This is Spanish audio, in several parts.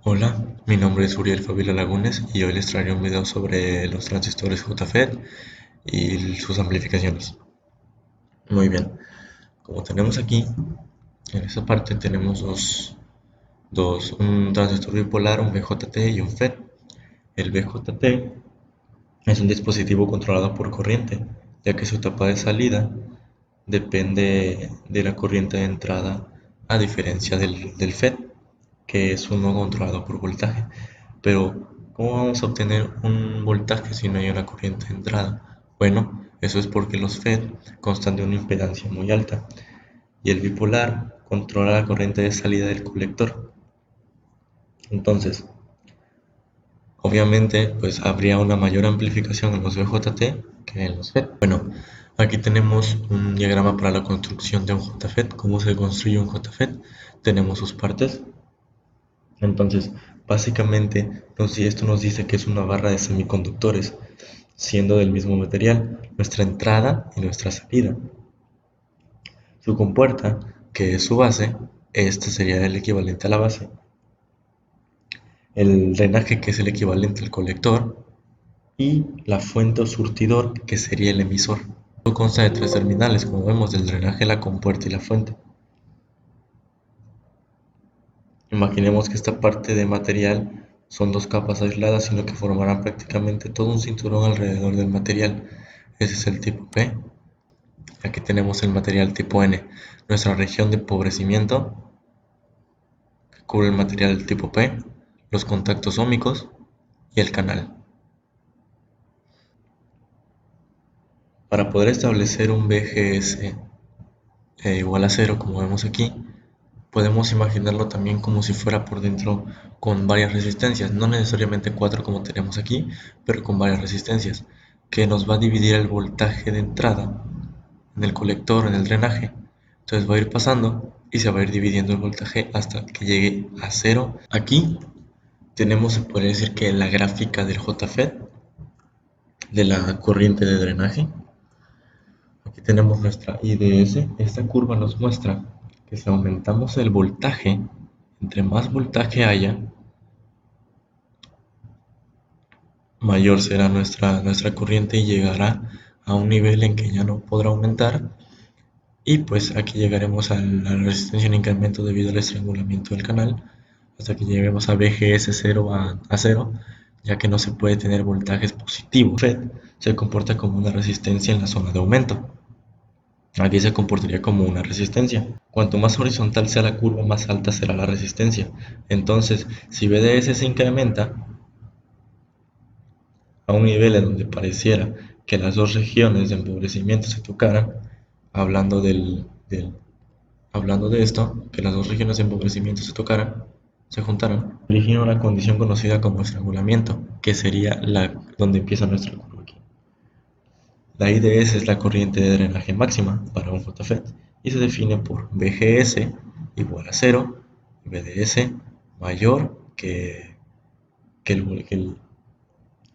Hola, mi nombre es Uriel Fabiola Lagunes y hoy les traeré un video sobre los transistores JFET y sus amplificaciones. Muy bien, como tenemos aquí, en esta parte tenemos un transistor bipolar, un BJT y un FET. El BJT es un dispositivo controlado por corriente, ya que su etapa de salida depende de la corriente de entrada, a diferencia del FET, que es uno controlado por voltaje. Pero, ¿cómo vamos a obtener un voltaje si no hay una corriente de entrada? Bueno, eso es porque los FET constan de una impedancia muy alta y el bipolar controla la corriente de salida del colector. Entonces, obviamente, pues habría una mayor amplificación en los VJT que en los FET. Bueno, aquí tenemos un diagrama para la construcción de un JFET. ¿Cómo se construye un JFET? Tenemos sus partes. Entonces, básicamente, esto nos dice que es una barra de semiconductores, siendo del mismo material, nuestra entrada y nuestra salida. Su compuerta, que es su base, este sería el equivalente a la base. El drenaje, que es el equivalente al colector, y la fuente o surtidor, que sería el emisor. Esto consta de tres terminales, como vemos, del drenaje, la compuerta y la fuente. Imaginemos que esta parte de material son dos capas aisladas, sino que formarán prácticamente todo un cinturón alrededor del material. Ese es el tipo P. Aquí tenemos el material tipo N, nuestra región de empobrecimiento, que cubre el material tipo P, los contactos óhmicos y el canal. Para poder establecer un VGS igual a cero, como vemos aquí, podemos imaginarlo también como si fuera por dentro con varias resistencias, no necesariamente 4 como tenemos aquí, pero con varias resistencias, que nos va a dividir el voltaje de entrada en el colector, en el drenaje. Entonces va a ir pasando y se va a ir dividiendo el voltaje hasta que llegue a cero. Aquí tenemos, se podría decir, que la gráfica del JFET, de la corriente de drenaje. Aquí tenemos nuestra IDS. Esta curva nos muestra que si aumentamos el voltaje, entre más voltaje haya, mayor será nuestra corriente y llegará a un nivel en que ya no podrá aumentar. Y pues aquí llegaremos a la resistencia en incremento debido al estrangulamiento del canal, hasta que lleguemos a VGS 0 a 0, ya que no se puede tener voltajes positivos. FET se comporta como una resistencia en la zona de aumento. Aquí se comportaría como una resistencia. Cuanto más horizontal sea la curva, más alta será la resistencia. Entonces, si VDS se incrementa a un nivel en donde pareciera que las dos regiones de empobrecimiento se tocaran, hablando hablando de esto, que las dos regiones de empobrecimiento se juntaran, origina una condición conocida como estrangulamiento, que sería donde empieza nuestra curva aquí. La IDS es la corriente de drenaje máxima para un JFET y se define por VGS igual a 0 y VDS mayor que el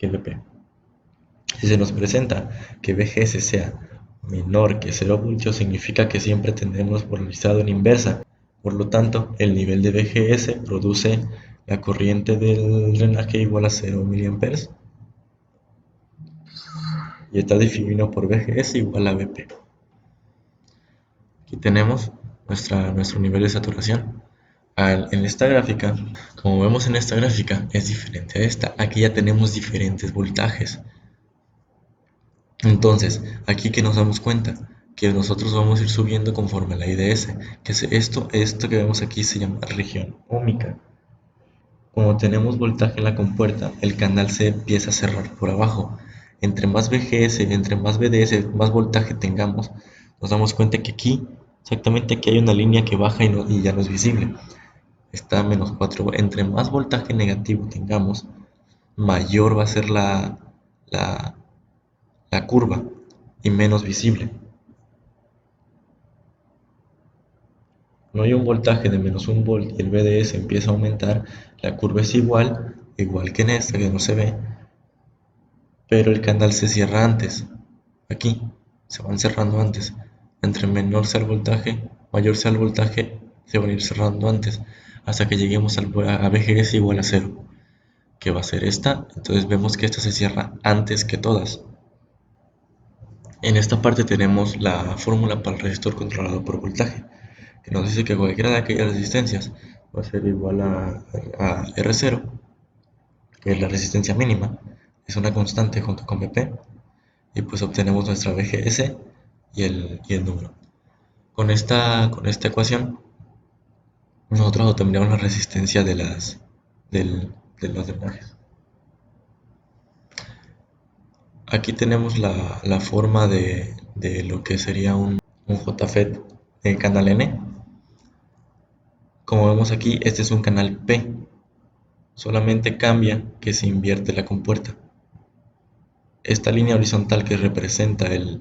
VP. Si se nos presenta que VGS sea menor que 0 voltios, significa que siempre tendremos polarizado en inversa. Por lo tanto, el nivel de VGS produce la corriente del drenaje igual a 0 mA y está definido por VGS igual a VP. Aquí tenemos nuestro nivel de saturación. En esta gráfica, como vemos en esta gráfica, es diferente a esta. Aquí ya tenemos diferentes voltajes. Entonces, aquí que nos damos cuenta que nosotros vamos a ir subiendo conforme a la IDS, que esto que vemos aquí se llama región óhmica. Como tenemos voltaje en la compuerta, el canal se empieza a cerrar por abajo. Entre más VGS, entre más VDS, más voltaje tengamos, nos damos cuenta que aquí, exactamente aquí hay una línea que baja y ya no es visible. Está a menos 4. Entre más voltaje negativo tengamos, mayor va a ser la, la curva y menos visible. No hay un voltaje de menos 1 volt y el VDS empieza a aumentar, la curva es igual que en esta que no se ve, pero el canal se cierra antes. Aquí se van cerrando antes. Entre menor sea el voltaje, mayor sea el voltaje, se van a ir cerrando antes. hasta que lleguemos a VGS igual a 0, que va a ser esta. Entonces vemos que esta se cierra antes que todas. En esta parte tenemos la fórmula para el resistor controlado por voltaje, que nos dice que cualquiera de aquellas resistencias va a ser igual a R0, que es la resistencia mínima, es una constante junto con Vp, y pues obtenemos nuestra VGS y el número. Con esta ecuación nosotros obtendríamos la resistencia de los drenajes. Aquí tenemos la forma de lo que sería un JFET de canal N. Como vemos aquí, este es un canal P, solamente cambia que se invierte la compuerta. Esta línea horizontal que representa el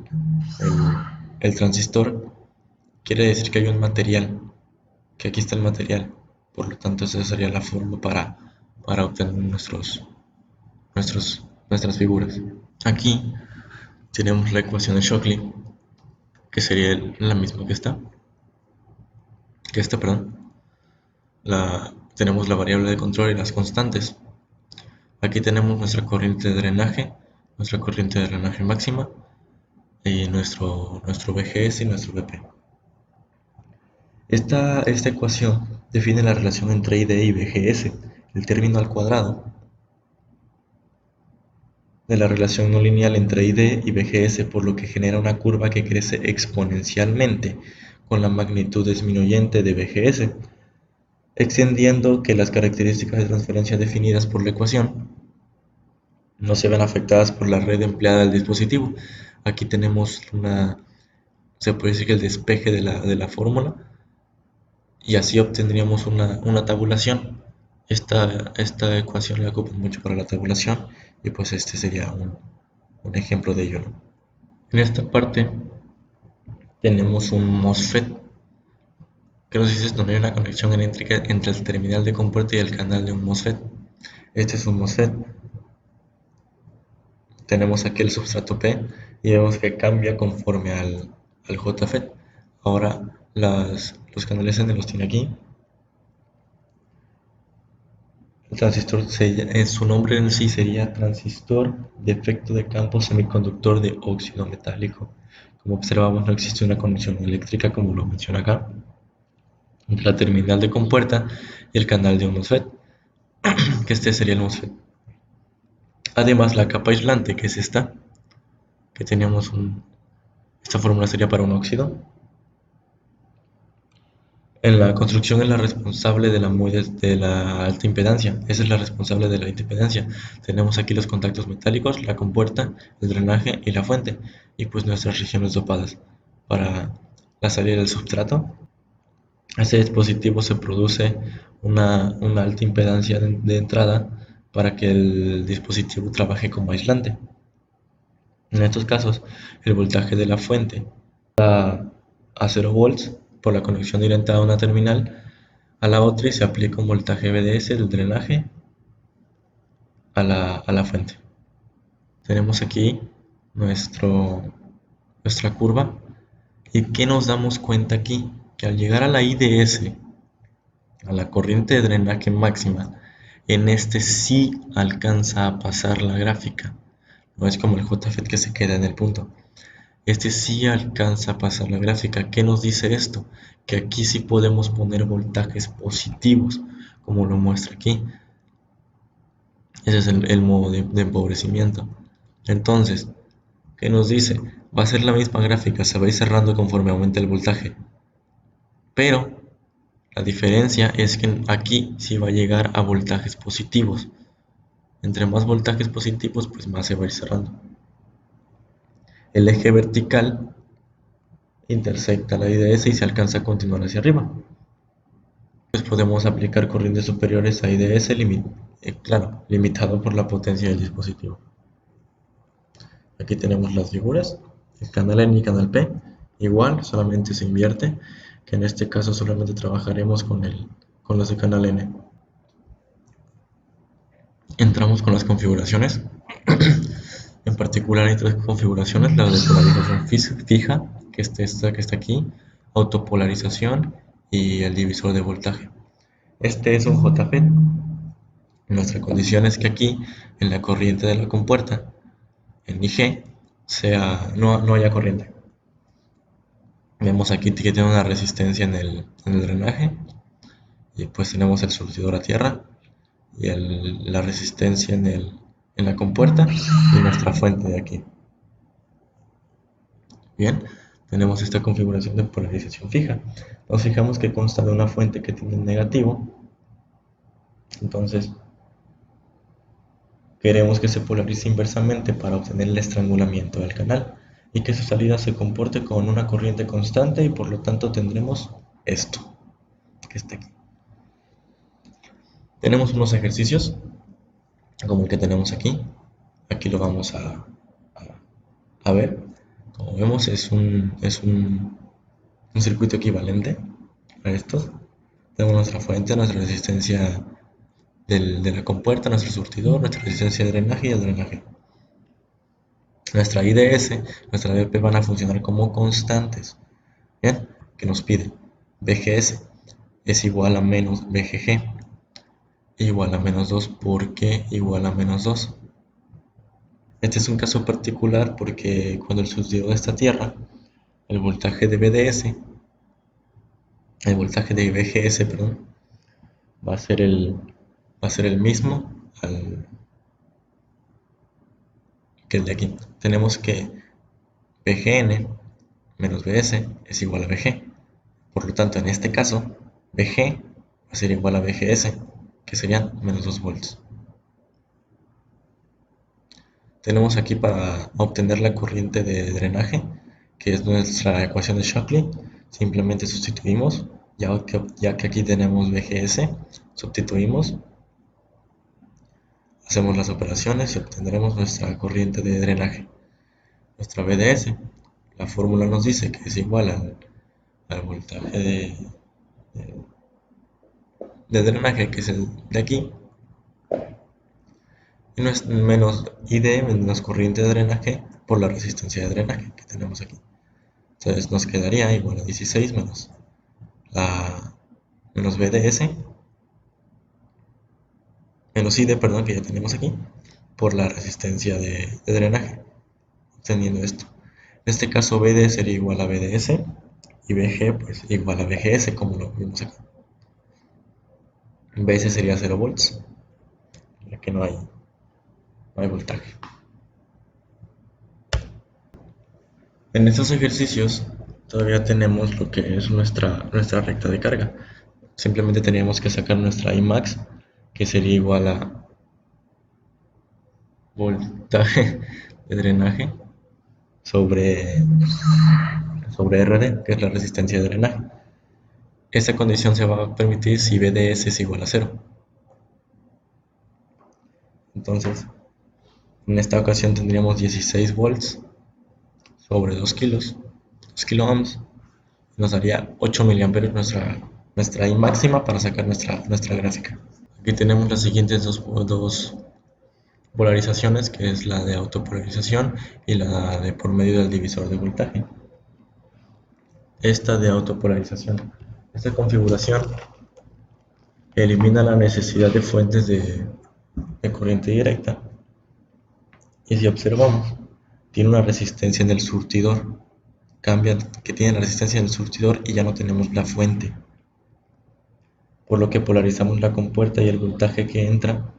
transistor quiere decir que hay un material, que aquí está el material. Por lo tanto, esa sería la forma para obtener nuestras figuras. Aquí tenemos la ecuación de Shockley, que sería la misma perdón. Tenemos la variable de control y las constantes. Aquí tenemos nuestra corriente de drenaje máxima, y nuestro VGS y nuestro VP. Esta ecuación define la relación entre ID y VGS, el término al cuadrado de la relación no lineal entre ID y VGS, por lo que genera una curva que crece exponencialmente con la magnitud disminuyente de VGS, extendiendo que las características de transferencia definidas por la ecuación no se ven afectadas por la red empleada del dispositivo. Aquí tenemos se puede decir que el despeje de la fórmula, y así obtendríamos una tabulación. Esta ecuación la ocupan mucho para la tabulación, y pues este sería un ejemplo de ello, ¿no? En esta parte tenemos un MOSFET, que nos dice donde hay una conexión eléctrica entre el terminal de compuerta y el canal de un MOSFET. Este es un MOSFET. Tenemos aquí el substrato P y vemos que cambia conforme al JFET. Ahora los canales N los tiene aquí. El transistor, su nombre en sí sería transistor de efecto de campo semiconductor de óxido metálico. Como observamos, no existe una conexión eléctrica, como lo menciona acá, entre la terminal de compuerta y el canal de un MOSFET, que este sería el MOSFET. Además, la capa aislante, que es esta, que teníamos esta fórmula sería para un óxido. En la construcción es la responsable de la alta impedancia. Esa es la responsable de la alta impedancia. Tenemos aquí los contactos metálicos, la compuerta, el drenaje y la fuente, y pues nuestras regiones dopadas. Para la salida del substrato, a este dispositivo se produce una alta impedancia de entrada para que el dispositivo trabaje como aislante. En estos casos, el voltaje de la fuente a 0 volts por la conexión directa a una terminal a la otra, y se aplica un voltaje BDS del drenaje a la fuente. Tenemos aquí nuestra curva, y ¿qué nos damos cuenta aquí? Que al llegar a la IDS, a la corriente de drenaje máxima, en este sí alcanza a pasar la gráfica. No es como el JFET que se queda en el punto. Este sí alcanza a pasar la gráfica. ¿Qué nos dice esto? Que aquí sí podemos poner voltajes positivos, como lo muestra aquí. Ese es el modo de empobrecimiento. Entonces, ¿qué nos dice? Va a ser la misma gráfica, se va a ir cerrando conforme aumenta el voltaje. Pero la diferencia es que aquí sí va a llegar a voltajes positivos. Entre más voltajes positivos, pues más se va a ir cerrando. El eje vertical intersecta la IDS y se alcanza a continuar hacia arriba. Pues podemos aplicar corrientes superiores a IDS, claro, limitado por la potencia del dispositivo. Aquí tenemos las figuras, el canal N y el canal P, igual, solamente se invierte, que en este caso solamente trabajaremos con los de canal N. Entramos con las configuraciones. En particular hay tres configuraciones: la de polarización fija, que está aquí, autopolarización y el divisor de voltaje. Este es un JFET. Nuestra condición es que aquí, en la corriente de la compuerta, en IG, no haya corriente. Vemos aquí que tiene una resistencia en el drenaje, y pues tenemos el surtidor a tierra y la resistencia en la compuerta y nuestra fuente de aquí. Bien, tenemos esta configuración de polarización fija. Nos fijamos que consta de una fuente que tiene negativo, entonces queremos que se polarice inversamente para obtener el estrangulamiento del canal y que su salida se comporte con una corriente constante, y por lo tanto tendremos esto que está aquí. Tenemos unos ejercicios como el que tenemos aquí. Aquí lo vamos a ver. Como vemos, es un circuito equivalente a estos. Tenemos nuestra fuente, nuestra resistencia de la compuerta, nuestro surtidor, nuestra resistencia de drenaje y el drenaje. Nuestra IDS, nuestra BP van a funcionar como constantes. Bien, que nos pide VGS es igual a menos VGG igual a menos 2 porque igual a menos 2. Este es un caso particular porque cuando el surtidor está a tierra, el voltaje de VDS, el voltaje de VGS, perdón, va a ser el mismo que el de aquí. Tenemos que VGN menos VS es igual a VG. Por lo tanto, en este caso, VG va a ser igual a VGS, que serían menos 2 volts. Tenemos aquí para obtener la corriente de drenaje, que es nuestra ecuación de Shockley. Simplemente sustituimos, ya que aquí tenemos VGS, sustituimos, hacemos las operaciones y obtendremos nuestra corriente de drenaje. Nuestra VDS, la fórmula nos dice que es igual al voltaje de drenaje, que es el de aquí, y menos ID, menos corriente de drenaje por la resistencia de drenaje que tenemos aquí. Entonces nos quedaría igual a 16 menos BDS, menos ID, perdón, que ya tenemos aquí, por la resistencia de drenaje, obteniendo esto. En este caso BD sería igual a BDS y BG pues igual a BGS, como lo vimos acá. BS sería 0 volts, ya que no hay voltaje. En estos ejercicios todavía tenemos lo que es nuestra recta de carga. Simplemente teníamos que sacar nuestra Imax, que sería igual a voltaje de drenaje sobre RD, que es la resistencia de drenaje. Esta condición se va a permitir si BDS es igual a 0. Entonces, en esta ocasión tendríamos 16 volts sobre 2 kiloohms. Nos daría 8 miliamperios nuestra I máxima para sacar nuestra gráfica. Aquí tenemos las siguientes dos polarizaciones, que es la de autopolarización y la de por medio del divisor de voltaje. Esta de autopolarización, esta configuración elimina la necesidad de fuentes de corriente directa, y si observamos, tiene una resistencia en el surtidor. Cambia que tiene la resistencia en el surtidor y ya no tenemos la fuente, por lo que polarizamos la compuerta y el voltaje que entra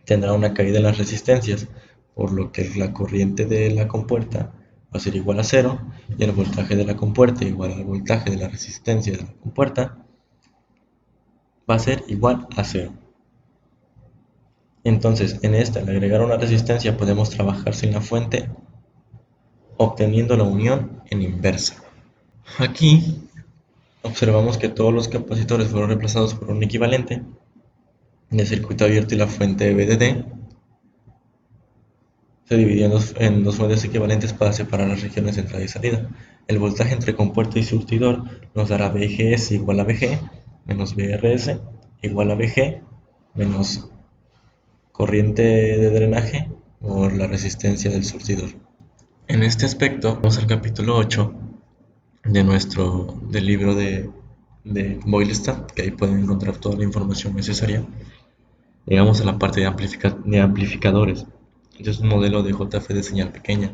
tendrá una caída en las resistencias, por lo que la corriente de la compuerta va a ser igual a 0 y el voltaje de la compuerta igual al voltaje de la resistencia de la compuerta va a ser igual a 0. Entonces, en esta, al agregar una resistencia, podemos trabajar sin la fuente, obteniendo la unión en inversa. Aquí observamos que todos los capacitores fueron reemplazados por un equivalente de circuito abierto, y la fuente VDD se dividió en dos fuentes equivalentes para separar las regiones de entrada y salida. El voltaje entre compuerta y surtidor nos dará VGS igual a VG menos VRS igual a VG menos corriente de drenaje por la resistencia del surtidor. En este aspecto vamos al capítulo 8 del libro de de Boylestad, que ahí pueden encontrar toda la información necesaria. Llegamos a la parte de amplificadores. Este es un modelo de JF de señal pequeña.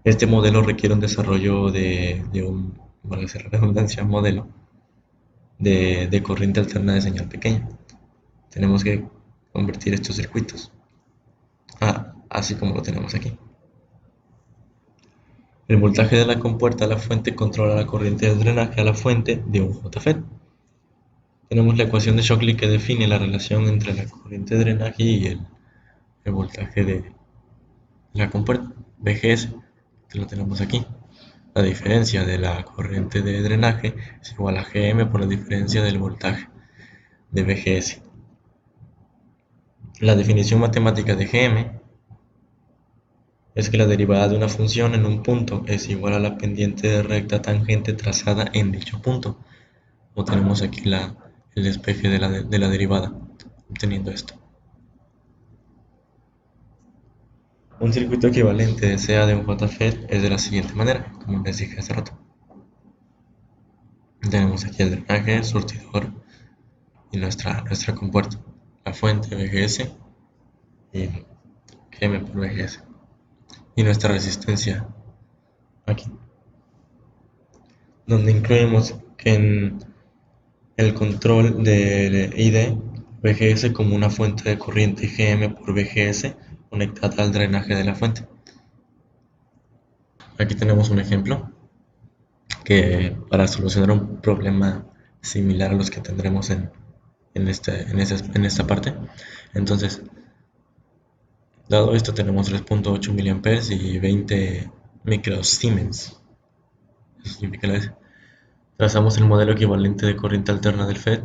Este modelo requiere un desarrollo de un, valga la redundancia, modelo de corriente alterna de señal pequeña. Tenemos que convertir estos circuitos así como lo tenemos aquí. El voltaje de la compuerta a la fuente controla la corriente de drenaje a la fuente de un JFET. Tenemos la ecuación de Shockley que define la relación entre la corriente de drenaje y el voltaje de la compuerta, VGS, que lo tenemos aquí. La diferencia de la corriente de drenaje es igual a Gm por la diferencia del voltaje de VGS. La definición matemática de Gm es que la derivada de una función en un punto es igual a la pendiente de recta tangente trazada en dicho punto. O tenemos aquí el despeje de la derivada, obteniendo esto. Un circuito equivalente de SEA de un JFET es de la siguiente manera, como les dije hace rato. Tenemos aquí el drenaje, el surtidor y nuestra compuerta, la fuente VGS y Gm por VGS. Y nuestra resistencia aquí, donde incluimos que en el control de ID VGS como una fuente de corriente y Gm por VGS conectada al drenaje de la fuente. Aquí tenemos un ejemplo que para solucionar un problema similar a los que tendremos en esta parte. Entonces, dado esto, tenemos 3.8 mA y 20 microsiemens. Eso significa trazamos el modelo equivalente de corriente alterna del FET.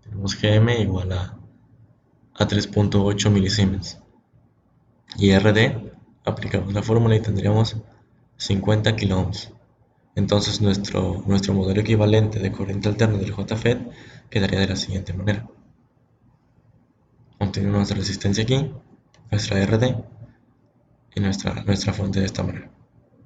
Tenemos Gm igual a 3.8 milisiemens. Y RD, aplicamos la fórmula y tendríamos 50 kiloohms. Entonces nuestro modelo equivalente de corriente alterna del JFET quedaría de la siguiente manera. Obtenemos nuestra resistencia aquí, nuestra RD y nuestra fuente de esta manera.